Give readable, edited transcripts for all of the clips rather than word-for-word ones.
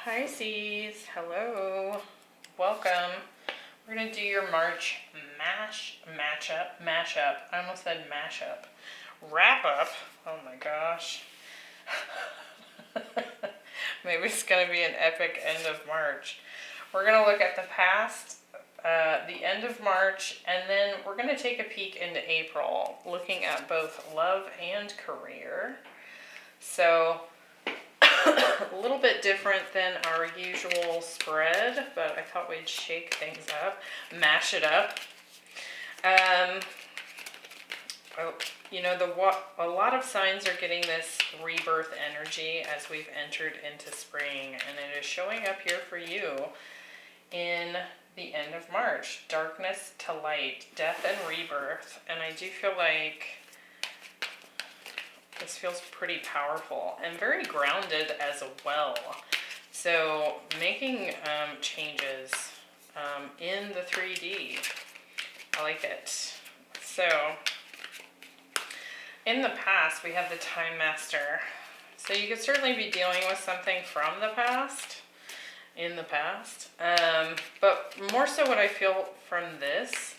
Pisces, hello, welcome. We're going to do your March mashup. I almost said mashup. Wrap up. Oh my gosh. Maybe it's going to be an epic end of March. We're going to look at the past, the end of March, and then we're going to take a peek into April, looking at both love and career. So, a little bit different than our usual spread, but I thought we'd shake things up, mash it up. A lot of signs are getting this rebirth energy as we've entered into spring, and it is showing up here for you in the end of March. Darkness to light, death and rebirth, and I do feel like this feels pretty powerful and very grounded as well. So making changes in the 3D. I like it. So in the past, we have the Time Master. So you could certainly be dealing with something from the past, in the past. But more so what I feel from this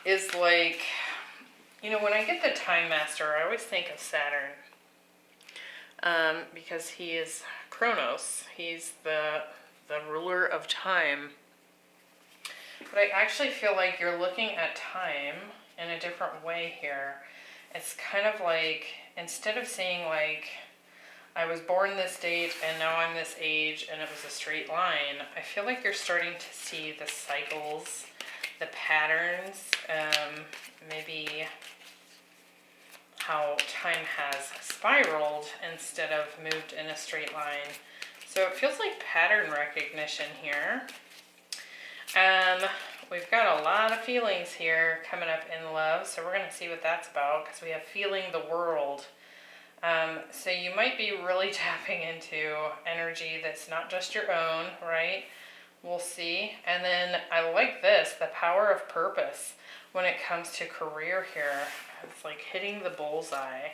is like, you know, when I get the Time Master, I always think of Saturn. Because he is Kronos. He's the ruler of time. But I actually feel like you're looking at time in a different way here. It's kind of like, instead of saying like, I was born this date and now I'm this age and it was a straight line, I feel like you're starting to see the cycles, the patterns, maybe how time has spiraled instead of moved in a straight line. So it feels like pattern recognition here. We've got a lot of feelings here coming up in love, so we're going to see what that's about, because we have feeling the world. So you might be really tapping into energy that's not just your own, right? We'll see. And then I like this, the power of purpose when it comes to career here. It's like hitting the bullseye.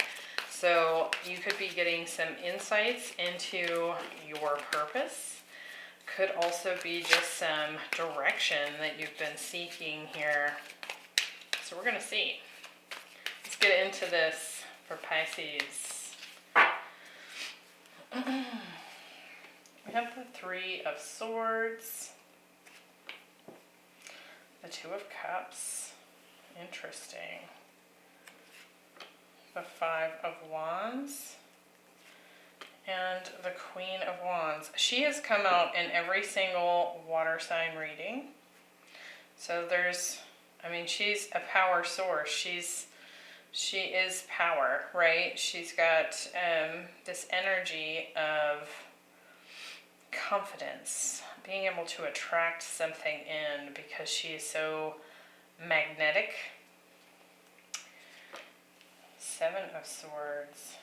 So you could be getting some insights into your purpose. Could also be just some direction that you've been seeking here. So we're going to see. Let's get into this for Pisces. We have the Three of Swords, the Two of Cups, interesting, the Five of Wands, and the Queen of Wands. She has come out in every single water sign reading. So she's a power source. She is power, right? She's got this energy of confidence, being able to attract something in because she is so magnetic. Seven of Swords,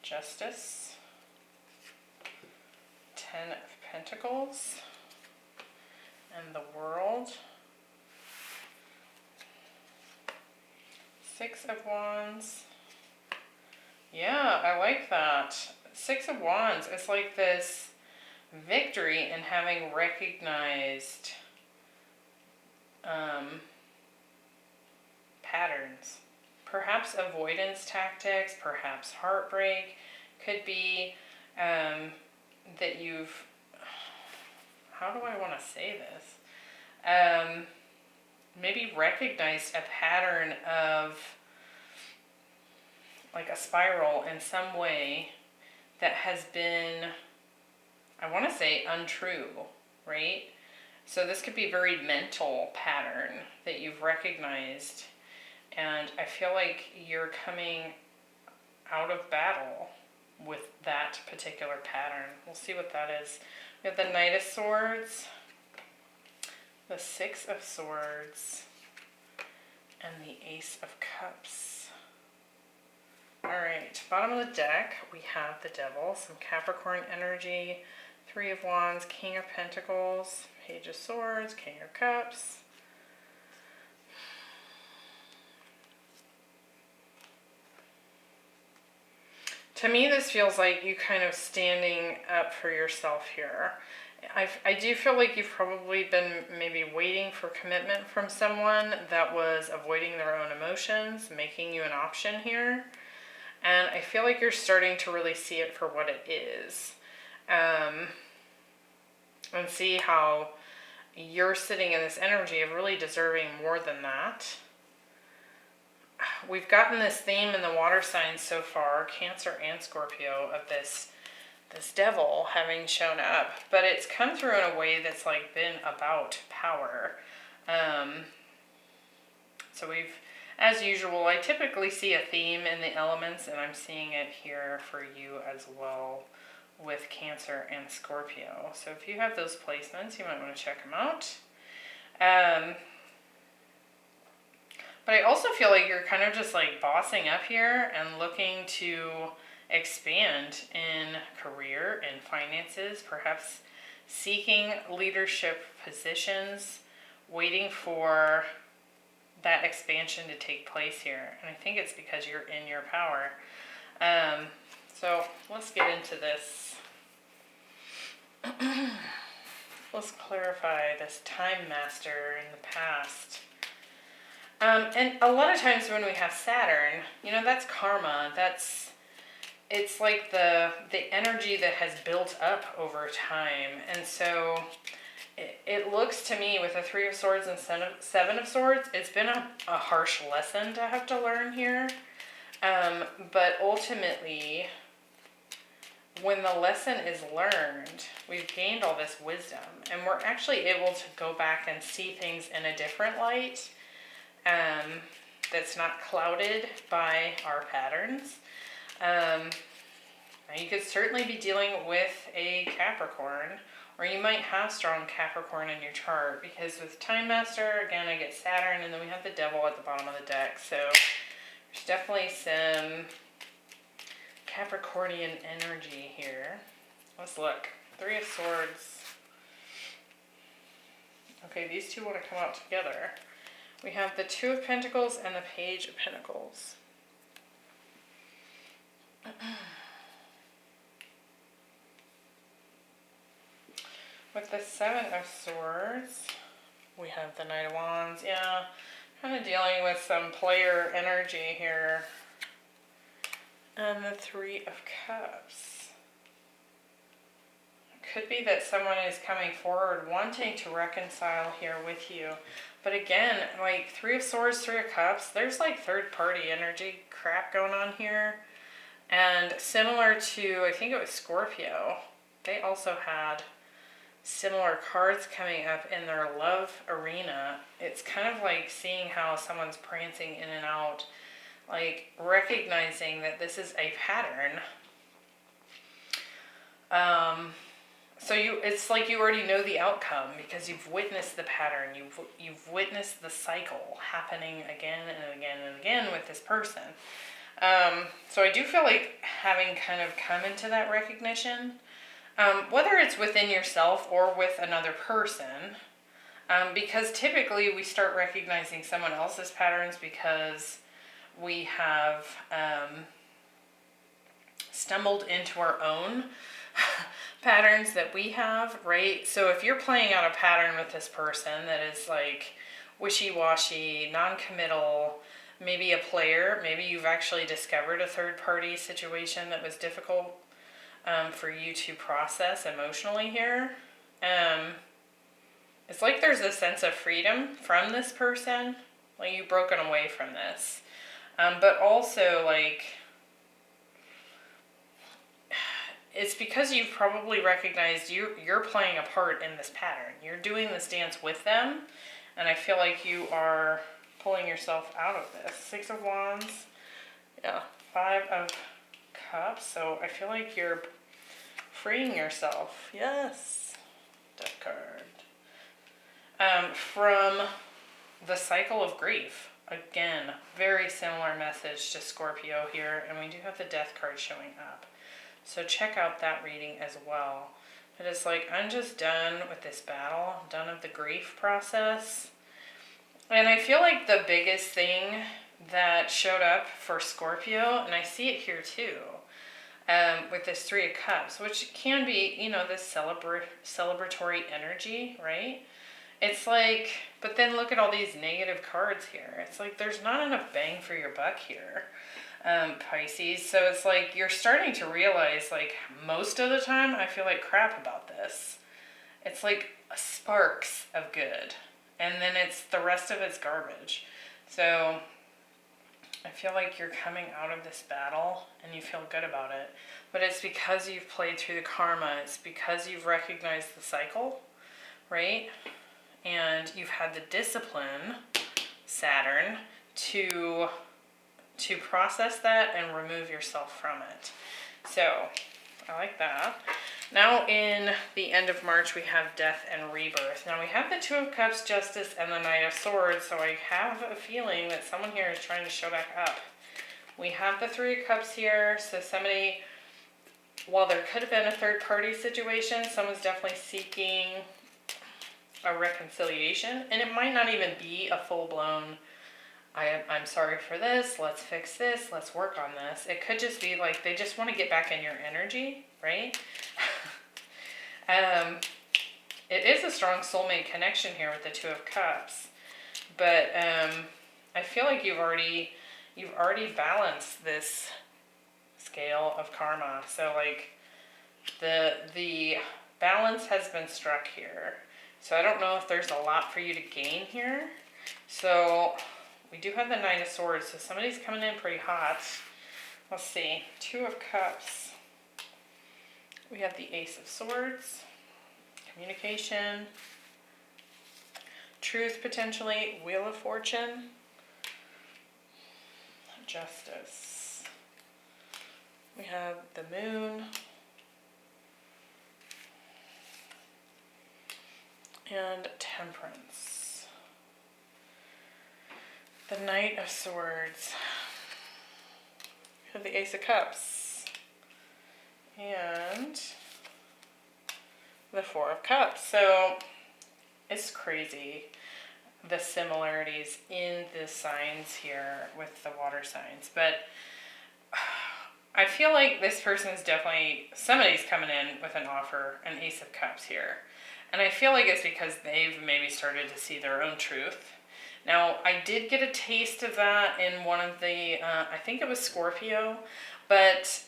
Justice, Ten of Pentacles, and the World. Six of Wands. Yeah, I like that. Six of Wands, it's like this victory in having recognized patterns. Perhaps avoidance tactics, perhaps heartbreak. Could be that you've, how do I want to say this? Maybe recognized a pattern of like a spiral in some way that has been, I want to say, untrue, right? So this could be a very mental pattern that you've recognized, and I feel like you're coming out of battle with that particular pattern. We'll see what that is. We have the Knight of Swords, the Six of Swords, and the Ace of Cups. Alright, bottom of the deck, we have the Devil, some Capricorn energy, Three of Wands, King of Pentacles, Page of Swords, King of Cups. To me, this feels like you kind of standing up for yourself here. I do feel like you've probably been maybe waiting for commitment from someone that was avoiding their own emotions, making you an option here. And I feel like you're starting to really see it for what it is. And see how you're sitting in this energy of really deserving more than that. We've gotten this theme in the water signs so far, Cancer and Scorpio, of this devil having shown up, but it's come through in a way that's like been about power. So we've, as usual, I typically see a theme in the elements, and I'm seeing it here for you as well with Cancer and Scorpio. So if you have those placements, you might want to check them out. But I also feel like you're kind of just like bossing up here and looking to expand in career and finances, perhaps seeking leadership positions, waiting for that expansion to take place here. And I think it's because you're in your power. So let's get into this. Let's clarify this time master in the past. And a lot of times when we have Saturn, you know, that's karma. It's like the energy that has built up over time. And so it looks to me with the Three of Swords and Seven of Swords, it's been a harsh lesson to have to learn here. But ultimately, when the lesson is learned, we've gained all this wisdom. And we're actually able to go back and see things in a different light. That's not clouded by our patterns. You could certainly be dealing with a Capricorn, or you might have strong Capricorn in your chart, because with Time Master, again, I get Saturn, and then we have the Devil at the bottom of the deck, so there's definitely some Capricornian energy here. Let's look. Three of Swords. Okay, these two want to come out together. We have the Two of Pentacles and the Page of Pentacles. With the Seven of Swords, we have the Knight of Wands. Yeah, kind of dealing with some player energy here. And the Three of Cups. It could be that someone is coming forward wanting to reconcile here with you. But again, like Three of Swords, Three of Cups, there's like third party energy crap going on here. And similar to, I think it was Scorpio, they also had similar cards coming up in their love arena. It's kind of like seeing how someone's prancing in and out, like recognizing that this is a pattern. So it's like you already know the outcome because you've witnessed the pattern. You've witnessed the cycle happening again and again and again with this person. So I do feel like having kind of come into that recognition, whether it's within yourself or with another person, because typically we start recognizing someone else's patterns because we have stumbled into our own patterns that we have, right? So if you're playing out a pattern with this person that is like wishy-washy, non-committal, maybe a player, maybe you've actually discovered a third-party situation that was difficult for you to process emotionally here. It's like there's a sense of freedom from this person, like you've broken away from this. But also, like, it's because you've probably recognized you're playing a part in this pattern. You're doing this dance with them, and I feel like you are pulling yourself out of this. Six of Wands, yeah, Five of Cups, so I feel like you're freeing yourself. Yes, Death card. From the cycle of grief. Again, very similar message to Scorpio here, and we do have the Death card showing up. So check out that reading as well. But it's like, I'm just done with this battle, done with the grief process. And I feel like the biggest thing that showed up for Scorpio, and I see it here too, with this Three of Cups, which can be, you know, this celebratory energy, right? It's like, but then look at all these negative cards here. It's like there's not enough bang for your buck here, Pisces. So it's like you're starting to realize, like, most of the time I feel like crap about this. It's like sparks of good, and then it's the rest of it's garbage. So I feel like you're coming out of this battle and you feel good about it. But it's because you've played through the karma. It's because you've recognized the cycle, right? And you've had the discipline, Saturn, to process that and remove yourself from it. So I like that. Now in the end of March, we have Death and Rebirth. Now we have the Two of Cups, Justice, and the Knight of Swords. So I have a feeling that someone here is trying to show back up. We have the Three of Cups here. So somebody, while there could have been a third party situation, someone's definitely seeking a reconciliation. And it might not even be a full-blown, I'm sorry for this, let's fix this, let's work on this. It could just be like they just want to get back in your energy, right? It is a strong soulmate connection here with the Two of Cups, but I feel like you've already balanced this scale of karma. So like the balance has been struck here. So I don't know if there's a lot for you to gain here. So we do have the Knight of Swords, so somebody's coming in pretty hot. Let's see, Two of Cups. We have the Ace of Swords, communication, truth potentially, Wheel of Fortune, Justice. We have the Moon, and Temperance. The Knight of Swords. We have the Ace of Cups. And the Four of Cups. So it's crazy the similarities in the signs here with the water signs. But I feel like this person's definitely, somebody's coming in with an offer, an Ace of Cups here. And I feel like it's because they've maybe started to see their own truth. Now, I did get a taste of that in one of the, I think it was Scorpio, but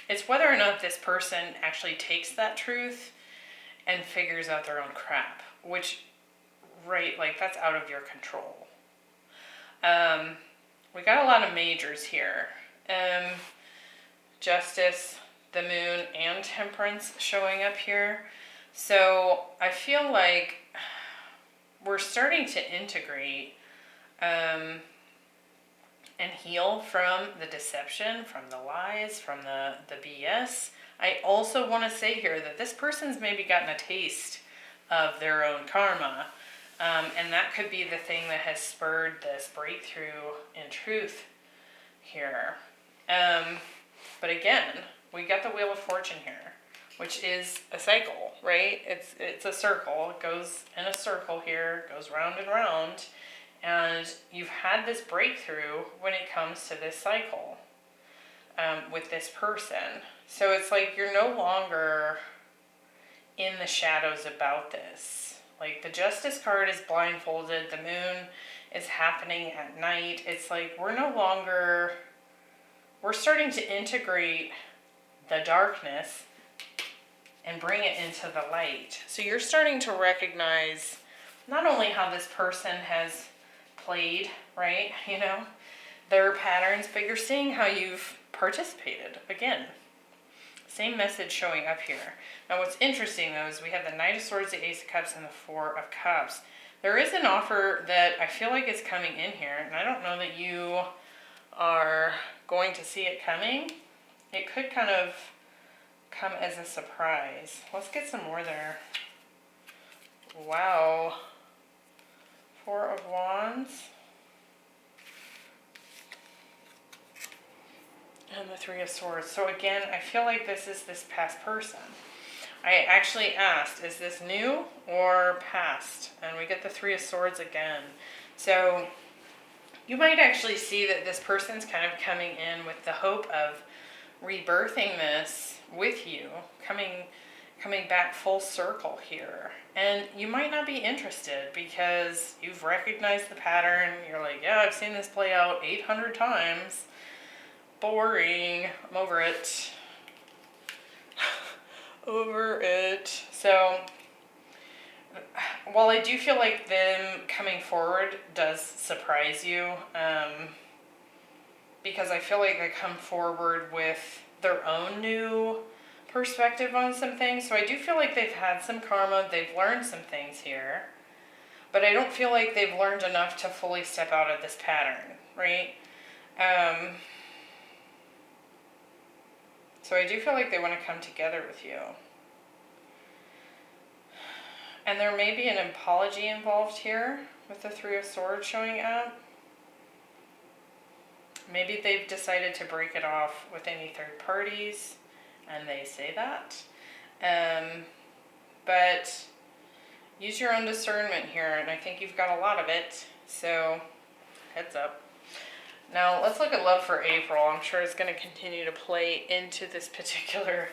it's whether or not this person actually takes that truth and figures out their own crap, which, right, like that's out of your control. We got a lot of majors here. Justice, the Moon, and Temperance showing up here. So I feel like we're starting to integrate and heal from the deception, from the lies, from the BS. I also want to say here that this person's maybe gotten a taste of their own karma. And that could be the thing that has spurred this breakthrough in truth here. But again, we got the Wheel of Fortune here, which is a cycle, right? It's a circle. It goes in a circle here, goes round and round. And you've had this breakthrough when it comes to this cycle with this person. So it's like you're no longer in the shadows about this. Like the Justice card is blindfolded. The Moon is happening at night. It's like we're starting to integrate the darkness and bring it into the light. So you're starting to recognize not only how this person has played, right, you know, their patterns, but you're seeing how you've participated. Again, same message showing up here. Now what's interesting though is we have the Knight of Swords, the Ace of Cups, and the Four of Cups. There is an offer that I feel like is coming in here, and I don't know that you are going to see it coming. It could kind of come as a surprise. Let's get some more there. Wow. Four of Wands. And the Three of Swords. So again, I feel like this is this past person. I actually asked, is this new or past? And we get the Three of Swords again. So you might actually see that this person's kind of coming in with the hope of rebirthing this with you, coming back full circle here. And you might not be interested because you've recognized the pattern. You're like, yeah, I've seen this play out 800 times. Boring. I'm over it. Over it. So, while I do feel like them coming forward does surprise you, because I feel like they come forward with their own new perspective on some things. So I do feel like they've had some karma, they've learned some things here, but I don't feel like they've learned enough to fully step out of this pattern, right? So I do feel like they want to come together with you. And there may be an apology involved here with the Three of Swords showing up. Maybe they've decided to break it off with any third parties, and they say that. But use your own discernment here, and I think you've got a lot of it, so heads up. Now, let's look at love for April. I'm sure it's going to continue to play into this particular...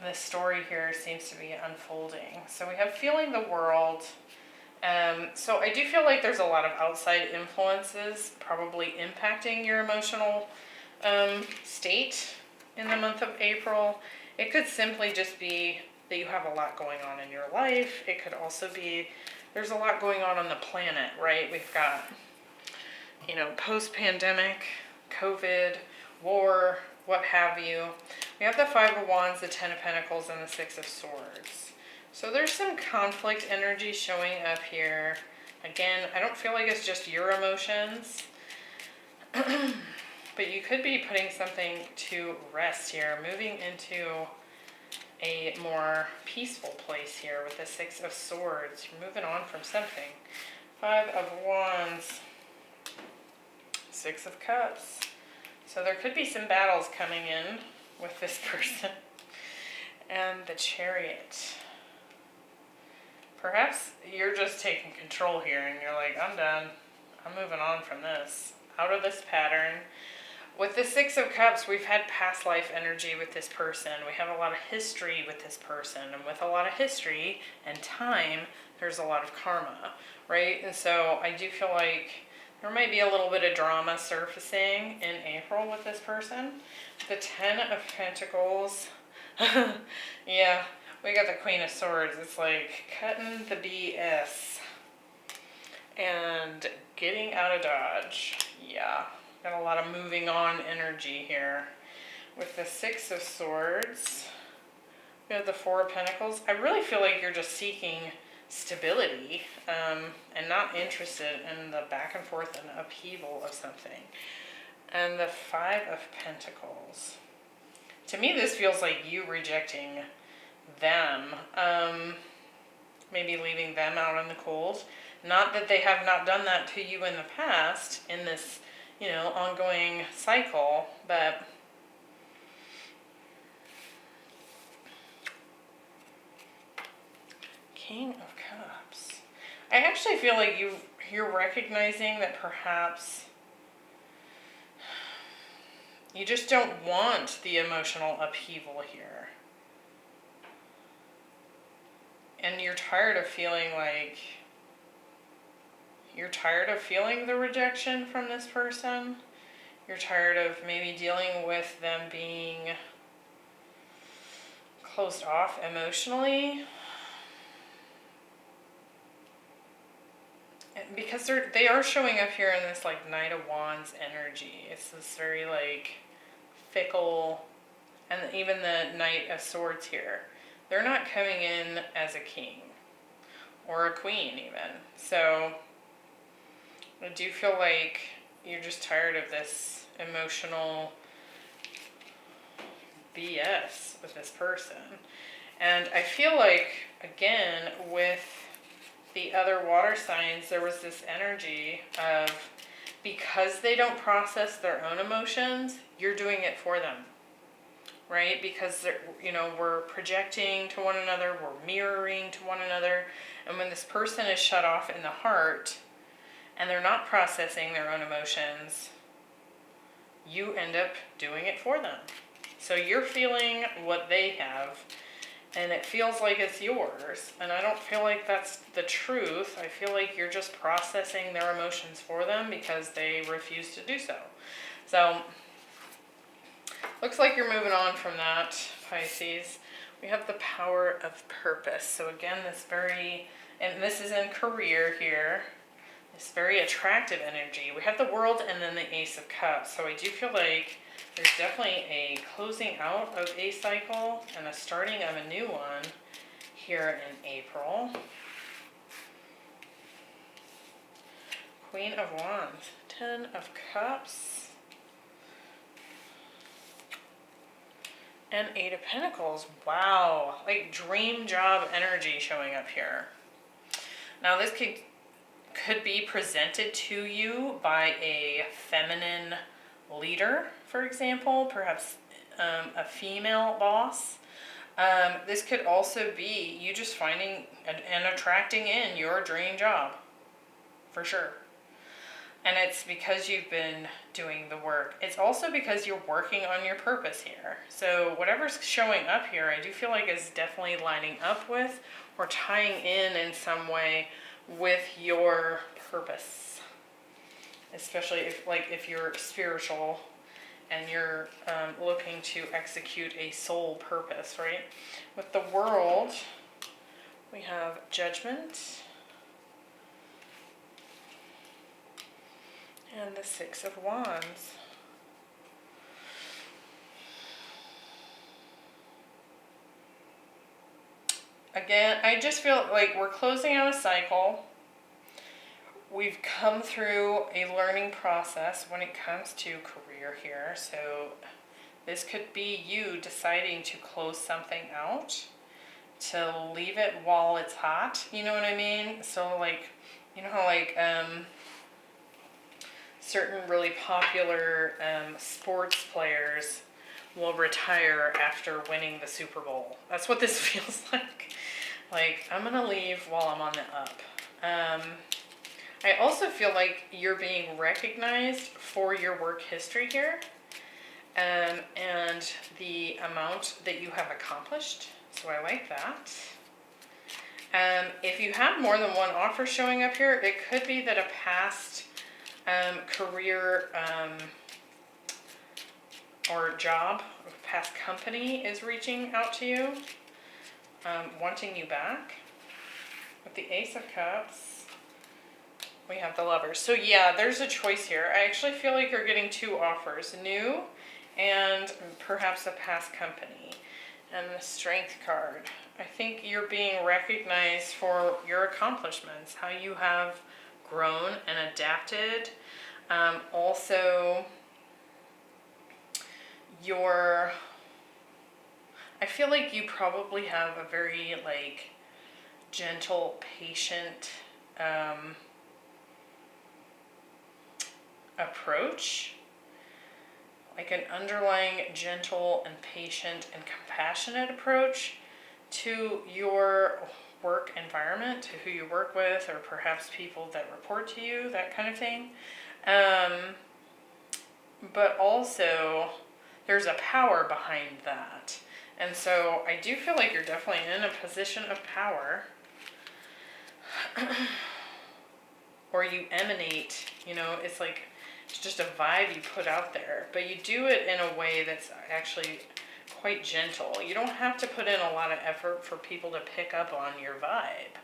This story here seems to be unfolding. So we have feeling the world. So I do feel like there's a lot of outside influences probably impacting your emotional state in the month of April. It could simply just be that you have a lot going on in your life. It could also be there's a lot going on the planet, right? We've got, post-pandemic, COVID, war, what have you. We have the Five of Wands, the Ten of Pentacles, and the Six of Swords. So there's some conflict energy showing up here. Again, I don't feel like it's just your emotions. But you could be putting something to rest here, moving into a more peaceful place here with the Six of Swords. You're moving on from something. Five of Wands, Six of Cups. So there could be some battles coming in with this person. And the Chariot. Perhaps you're just taking control here and you're like, I'm done. I'm moving on from this. Out of this pattern. With the Six of Cups, we've had past life energy with this person. We have a lot of history with this person. And with a lot of history and time, there's a lot of karma, right? And so I do feel like there might be a little bit of drama surfacing in April with this person. The Ten of Pentacles. Yeah, we got the Queen of Swords. It's like cutting the BS and getting out of Dodge. Yeah, got a lot of moving on energy here. With the Six of Swords, we have the Four of Pentacles. I really feel like you're just seeking stability and not interested in the back and forth and upheaval of something. And the Five of Pentacles. To me, this feels like you rejecting them, maybe leaving them out in the cold. Not that they have not done that to you in the past in this, ongoing cycle, but King of Cups. I actually feel like you're recognizing that perhaps you just don't want the emotional upheaval here. And you're tired of feeling like the rejection from this person. You're tired of maybe dealing with them being closed off emotionally. Because they are showing up here in this like Knight of Wands energy. It's this very like fickle, and even the Knight of Swords here. They're not coming in as a king or a queen even. So I do feel like you're just tired of this emotional BS with this person. And I feel like, again, with the other water signs, there was this energy of, because they don't process their own emotions, you're doing it for them, right? Because we're projecting to one another, we're mirroring to one another, and when this person is shut off in the heart and they're not processing their own emotions, you end up doing it for them. So you're feeling what they have, and it feels like it's yours. And I don't feel like that's the truth. I feel like you're just processing their emotions for them because they refuse to do so. So, looks like you're moving on from that, Pisces. We have the power of purpose. So again, and this is in career here, this very attractive energy. We have the World and then the Ace of Cups. So I do feel like there's definitely a closing out of a cycle and a starting of a new one here in April. Queen of Wands, 10 of Cups, and 8 of Pentacles. Wow, like dream job energy showing up here. Now this could be presented to you by a feminine leader, for example, perhaps a female boss. This could also be you just finding and attracting in your dream job, for sure. And it's because you've been doing the work. It's also because you're working on your purpose here. So whatever's showing up here, I do feel like is definitely lining up with or tying in some way with your purpose. Especially if you're spiritual and you're looking to execute a soul purpose, right? With the World, we have Judgment and the 6 of Wands. Again, I just feel like we're closing out a cycle. We've come through a learning process when it comes to career here. So this could be you deciding to close something out, to leave it while it's hot. You know what I mean? So like, you know how like certain really popular sports players will retire after winning the Super Bowl. That's what this feels like. Like, I'm gonna leave while I'm on the up. I also feel like you're being recognized for your work history here, and the amount that you have accomplished. So I like that. If you have more than one offer showing up here, it could be that a past career or job, past company is reaching out to you, wanting you back. With the Ace of Cups, we have the Lovers. So yeah, there's a choice here. I actually feel like you're getting 2 offers, new and perhaps a past company. And the Strength card. I think you're being recognized for your accomplishments, how you have grown and adapted. Also, I feel like you probably have a very like gentle, patient approach, like an underlying gentle and patient and compassionate approach to your work environment, to who you work with, or perhaps people that report to you, that kind of thing. But also, there's a power behind that. And so I do feel like you're definitely in a position of power. Or you emanate, it's like, it's just a vibe you put out there. But you do it in a way that's actually quite gentle. You don't have to put in a lot of effort for people to pick up on your vibe.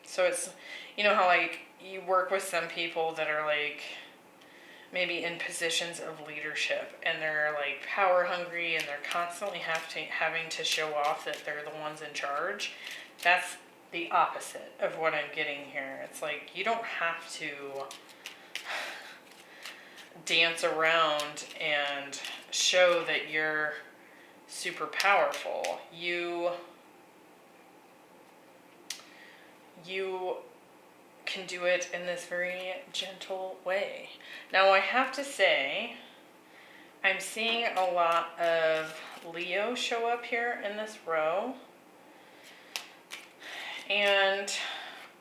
So it's, how like you work with some people that are like maybe in positions of leadership and they're like power hungry and they're constantly having to show off that they're the ones in charge. That's the opposite of what I'm getting here. It's like you don't have to dance around and show that you're super powerful. You can do it in this very gentle way. Now I have to say, I'm seeing a lot of Leo show up here in this row. And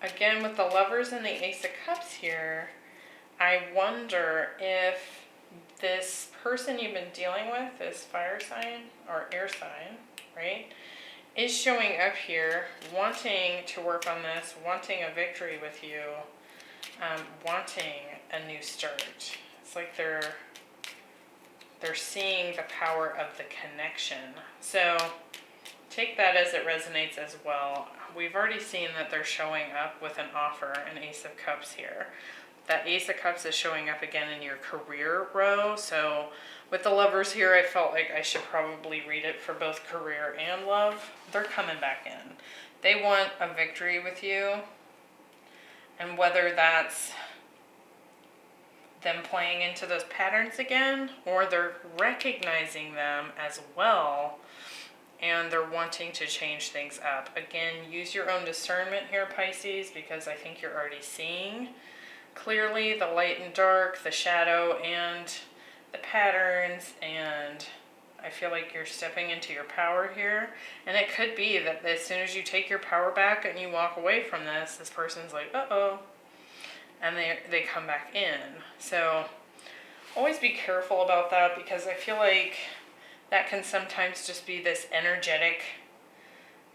again, with the Lovers and the Ace of Cups here, I wonder if this person you've been dealing with, this fire sign or air sign, right, is showing up here wanting to work on this, wanting a victory with you, wanting a new start. It's like they're seeing the power of the connection. So take that as it resonates as well. We've already seen that they're showing up with an offer, an Ace of Cups here. That Ace of Cups is showing up again in your career row. So with the Lovers here, I felt like I should probably read it for both career and love. They're coming back in. They want a victory with you. And whether that's them playing into those patterns again, or they're recognizing them as well, and they're wanting to change things up. Again, use your own discernment here, Pisces, because I think you're already seeing clearly the light and dark, the shadow and the patterns, and I feel like you're stepping into your power here. And it could be that as soon as you take your power back and you walk away from this person's like, uh-oh, and they come back in. So always be careful about that, because I feel like that can sometimes just be this energetic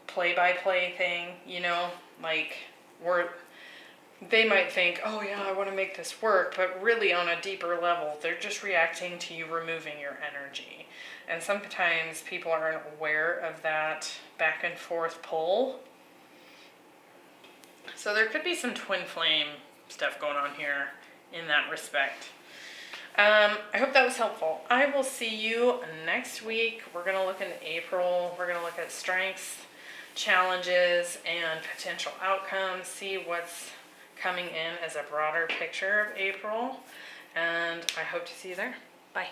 play-by-play thing, you know, like they might think, oh yeah, I want to make this work, but really on a deeper level, they're just reacting to you removing your energy. And sometimes people aren't aware of that back and forth pull. So there could be some twin flame stuff going on here in that respect. I hope that was helpful. I will see you next week. We're going to look into April. We're going to look at strengths, challenges, and potential outcomes. See what's coming in as a broader picture of April. And I hope to see you there. Bye.